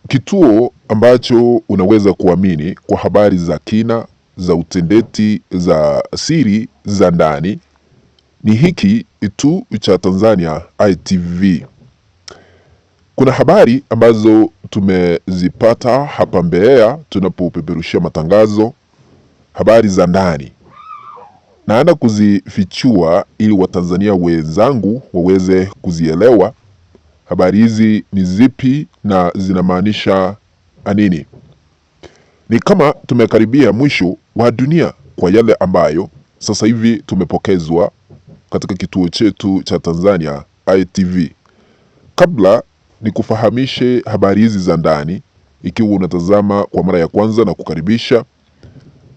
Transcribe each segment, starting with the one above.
Kituo ambacho unaweza kuamini kwa habari za kina, za utendeti, za siri, za ndani ni hiki tu cha Tanzania ITV. Kuna habari ambazo tumezipata hapa Mbeya tunapopeperushia matangazo, habari za ndani. Naenda kuzifichua ili Watanzania wenzangu waweze kuzielewa habari hizi ni zipi na zinamaanisha nini. Ni kama tumekaribia mwisho wa dunia kwa yale ambayo sasa hivi tumepokezwa katika kituo chetu cha Tanzania ITV. Kabla ni kufahamishe habari hizi za ndani, ikiwa unatazama kwa mara ya kwanza na kukaribisha,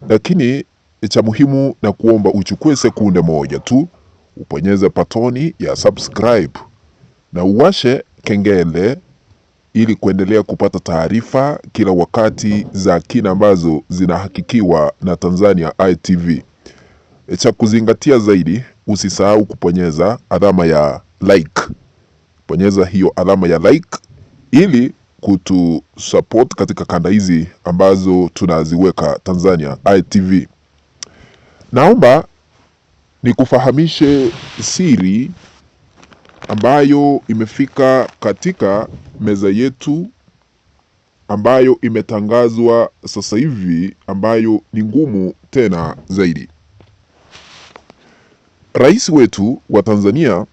lakini cha muhimu na kuomba uchukue sekunde moja tu, uponyeze patoni ya subscribe na uwashe kengele ili kuendelea kupata taarifa kila wakati za kina ambazo zinahakikiwa na Tanzania ITV. Cha kuzingatia zaidi, usisahau kuponyeza alama ya like. Bonyeza hiyo alama ya like ili kutusupport katika kanda hizi ambazo tunaziweka Tanzania ITV. Naomba nikufahamishe siri ambayo imefika katika meza yetu, ambayo imetangazwa sasa hivi, ambayo ni ngumu tena zaidi. Rais wetu wa Tanzania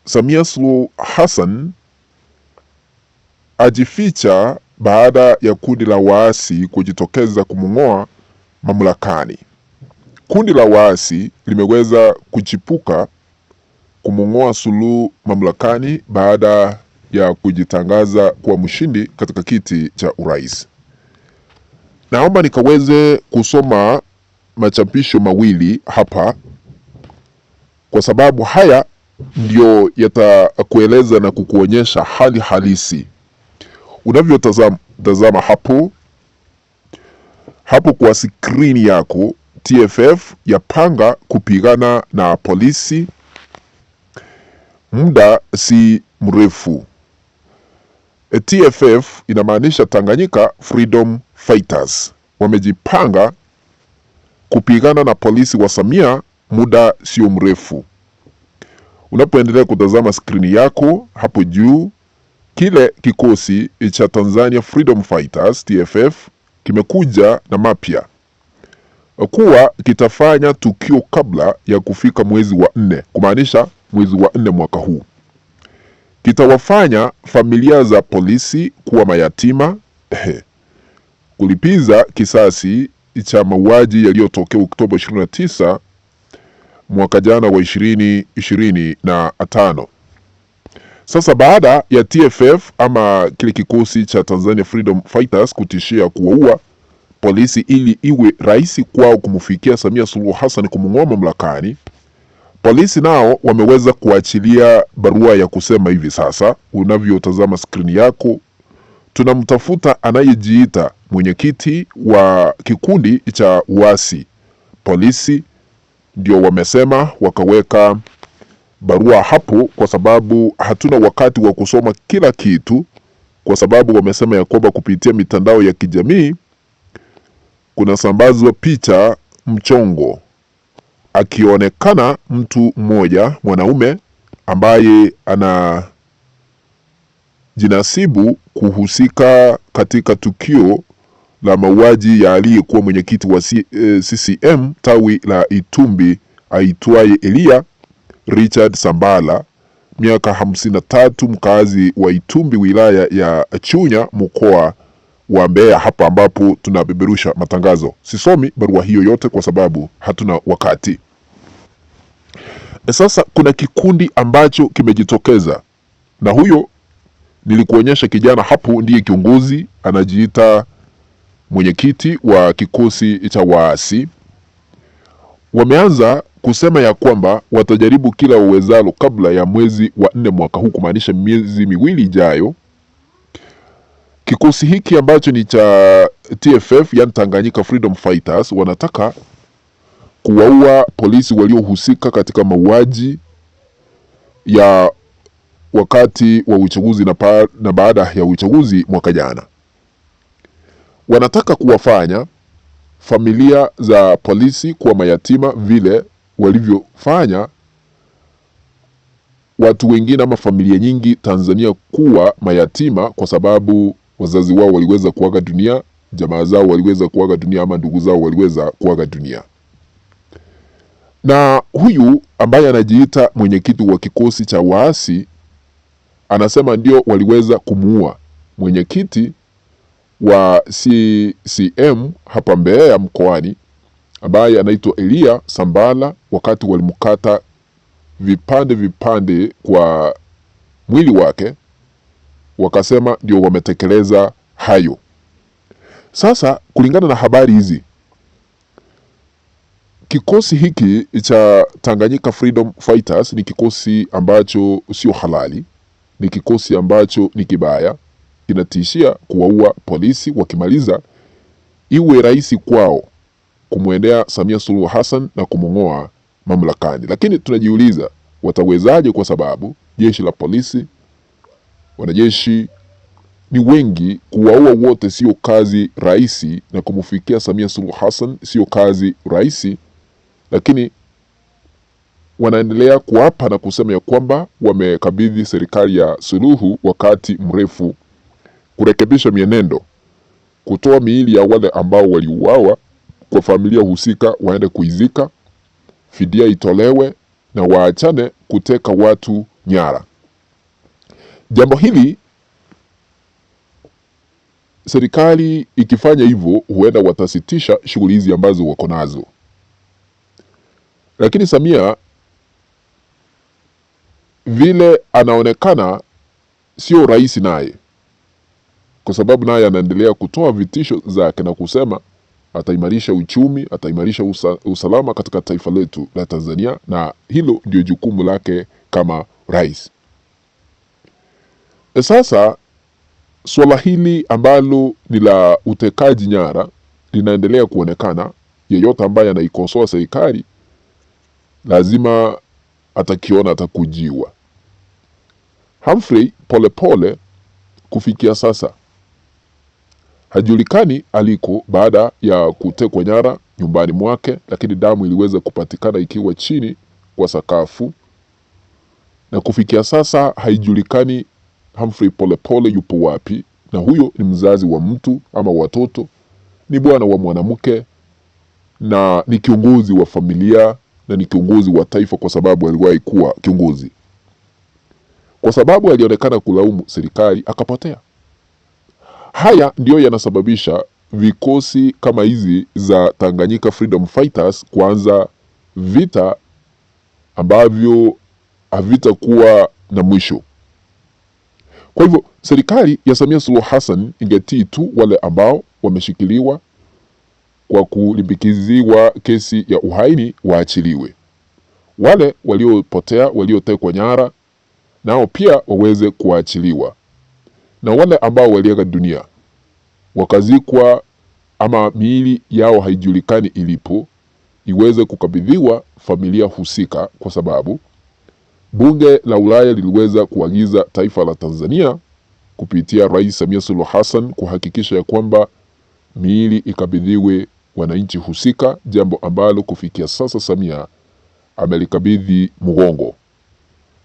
Samia Suluhu Hassan ajificha baada ya kundi la waasi kujitokeza kumng'oa mamlakani. Kundi la waasi limeweza kuchipuka kumng'oa Suluhu mamlakani baada ya kujitangaza kuwa mshindi katika kiti cha urais. Naomba nikaweze kusoma machapisho mawili hapa, kwa sababu haya ndio yatakueleza na kukuonyesha hali halisi. Unavyotazama hapo kwa skrini yako, TFF yapanga kupigana na polisi muda si mrefu. TFF inamaanisha Tanganyika Freedom Fighters. Wamejipanga kupigana na polisi wa Samia muda sio mrefu. Unapoendelea kutazama skrini yako hapo juu, kile kikosi cha Tanzania Freedom Fighters TFF kimekuja na mapya kuwa kitafanya tukio kabla ya kufika mwezi wa 4, kumaanisha mwezi wa 4 mwaka huu. Kitawafanya familia za polisi kuwa mayatima, kulipiza kisasi cha mauaji yaliyotokea Oktoba 29 mwaka jana wa 2025. Sasa baada ya TFF ama kile kikosi cha Tanzania Freedom Fighters kutishia kuwaua polisi ili iwe rahisi kwao kumfikia Samia Suluhu Hassan kumng'oa mamlakani, polisi nao wameweza kuachilia barua ya kusema hivi sasa, unavyotazama skrini yako, tunamtafuta anayejiita mwenyekiti wa kikundi cha uasi. Polisi ndio wamesema, wakaweka barua hapo, kwa sababu hatuna wakati wa kusoma kila kitu, kwa sababu wamesema ya kwamba kupitia mitandao ya kijamii kuna sambazwa picha mchongo akionekana mtu mmoja mwanaume ambaye anajinasibu kuhusika katika tukio la mauaji ya aliyekuwa mwenyekiti wa CCM tawi la Itumbi aitwaye Elia Richard Sambala, miaka 53, mkazi wa Itumbi, wilaya ya Chunya, mkoa wa Mbeya, hapa ambapo tunabeberusha matangazo. Sisomi barua hiyo yote kwa sababu hatuna wakati. Sasa kuna kikundi ambacho kimejitokeza, na huyo nilikuonyesha kijana hapo ndiye kiongozi, anajiita mwenyekiti wa kikosi cha waasi. Wameanza kusema ya kwamba watajaribu kila uwezalo kabla ya mwezi wa 4 mwaka huu, kumaanisha miezi miwili ijayo. Kikosi hiki ambacho ni cha TFF, yani Tanganyika Freedom Fighters, wanataka kuwaua polisi waliohusika katika mauaji ya wakati wa uchaguzi na baada ya uchaguzi mwaka jana. Wanataka kuwafanya familia za polisi kuwa mayatima vile walivyofanya watu wengine ama familia nyingi Tanzania kuwa mayatima kwa sababu wazazi wao waliweza kuaga dunia, jamaa zao waliweza kuaga dunia, ama ndugu zao waliweza kuaga dunia. Na huyu ambaye anajiita mwenyekiti wa kikosi cha waasi anasema ndio waliweza kumuua mwenyekiti wa CCM hapa Mbeya mkoani, ambaye anaitwa Elia Sambala, wakati walimkata vipande kwa mwili wake. Wakasema ndio wametekeleza hayo. Sasa kulingana na habari hizi, kikosi hiki cha Tanganyika Freedom Fighters ni kikosi ambacho sio halali, ni kikosi ambacho ni kibaya, kinatishia kuwaua polisi wakimaliza, iwe rahisi kwao kumwendea Samia Suluhu Hassan na kumng'oa mamlakani. Lakini tunajiuliza watawezaje, kwa sababu jeshi la polisi, wanajeshi ni wengi, kuwaua wote sio kazi rahisi, na kumfikia Samia Suluhu Hassan sio kazi rahisi. Lakini wanaendelea kuapa na kusema ya kwamba wamekabidhi serikali ya Suluhu wakati mrefu kurekebisha mienendo, kutoa miili ya wale ambao waliuawa kwa familia husika waende kuizika, fidia itolewe, na waachane kuteka watu nyara. Jambo hili, serikali ikifanya hivyo, huenda watasitisha shughuli hizi ambazo wako nazo. Lakini Samia vile anaonekana sio rahisi naye, kwa sababu naye anaendelea kutoa vitisho zake na kusema ataimarisha uchumi, ataimarisha usalama katika taifa letu la Tanzania, na hilo ndio jukumu lake kama rais. Sasa swala hili ambalo ni la utekaji nyara linaendelea kuonekana. Yeyote ambaye anaikosoa serikali lazima atakiona atakujiwa. Humphrey Polepole kufikia sasa hajulikani aliko baada ya kutekwa nyara nyumbani mwake, lakini damu iliweza kupatikana ikiwa chini kwa sakafu, na kufikia sasa haijulikani Humphrey Polepole yupo wapi. Na huyo ni mzazi wa mtu ama watoto, ni bwana wa mwanamke, na ni kiongozi wa familia, na ni kiongozi wa taifa, kwa sababu aliwahi kuwa kiongozi. Kwa sababu alionekana kulaumu serikali akapotea. Haya ndio yanasababisha vikosi kama hizi za Tanganyika Freedom Fighters kuanza vita ambavyo havitakuwa na mwisho. Kwa hivyo serikali ya Samia Suluhu Hassan ingetii tu wale ambao wameshikiliwa kwa kulimbikiziwa kesi ya uhaini waachiliwe. Wale waliopotea, waliotekwa nyara, nao pia waweze kuachiliwa. Na wale ambao waliaga dunia wakazikwa ama miili yao haijulikani ilipo, iweze kukabidhiwa familia husika, kwa sababu bunge la Ulaya liliweza kuagiza taifa la Tanzania kupitia Rais Samia Suluhu Hassan kuhakikisha ya kwamba miili ikabidhiwe wananchi husika, jambo ambalo kufikia sasa Samia amelikabidhi mgongo.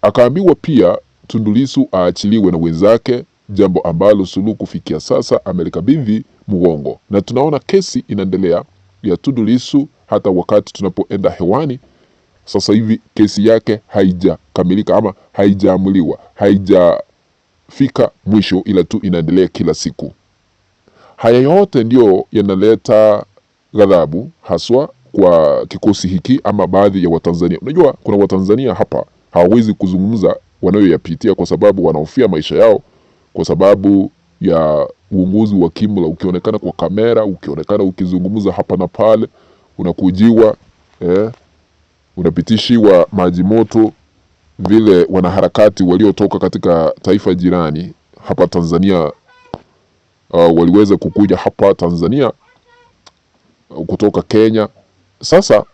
Akaambiwa pia Tundu Lissu aachiliwe na wenzake, jambo ambalo Suluhu kufikia sasa amelikabidhi mgongo. Na tunaona kesi inaendelea ya Tundu Lissu hata wakati tunapoenda hewani. Sasa hivi kesi yake haijakamilika ama haijaamuliwa, haijafika mwisho, ila tu inaendelea kila siku. Haya yote ndio yanaleta ghadhabu haswa kwa kikosi hiki ama baadhi ya Watanzania. Unajua kuna Watanzania hapa hawawezi kuzungumza wanayoyapitia kwa sababu wanahofia maisha yao, kwa sababu ya uongozi wa kimla. Ukionekana kwa kamera, ukionekana ukizungumza hapa na pale, unakujiwa unapitishiwa maji moto, vile wanaharakati waliotoka katika taifa jirani hapa Tanzania waliweza kukuja hapa Tanzania kutoka Kenya. Sasa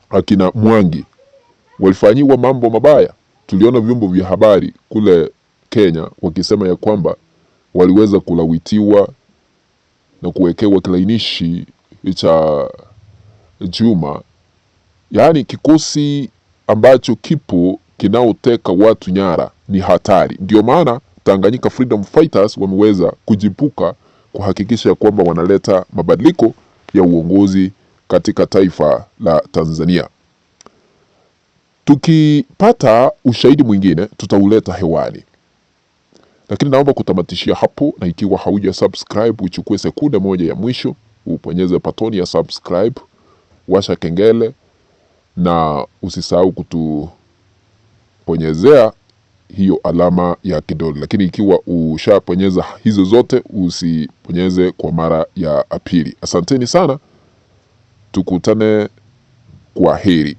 akina Mwangi walifanyiwa mambo mabaya, tuliona vyombo vya habari kule Kenya wakisema ya kwamba waliweza kulawitiwa na kuwekewa kilainishi cha Juma, yaani kikosi ambacho kipo kinaoteka watu nyara ni hatari. Ndio maana Tanganyika Freedom Fighters wameweza kujipuka kuhakikisha kwamba wanaleta mabadiliko ya uongozi katika taifa la Tanzania. Tukipata ushahidi mwingine tutauleta hewani, lakini naomba kutamatishia hapo, na ikiwa hauja subscribe uchukue sekunde moja ya mwisho uponyeze patoni ya subscribe, washa kengele na usisahau kutuponyezea hiyo alama ya kidole. Lakini ikiwa ushaponyeza hizo zote usiponyeze kwa mara ya pili. Asanteni sana, tukutane, kwa heri.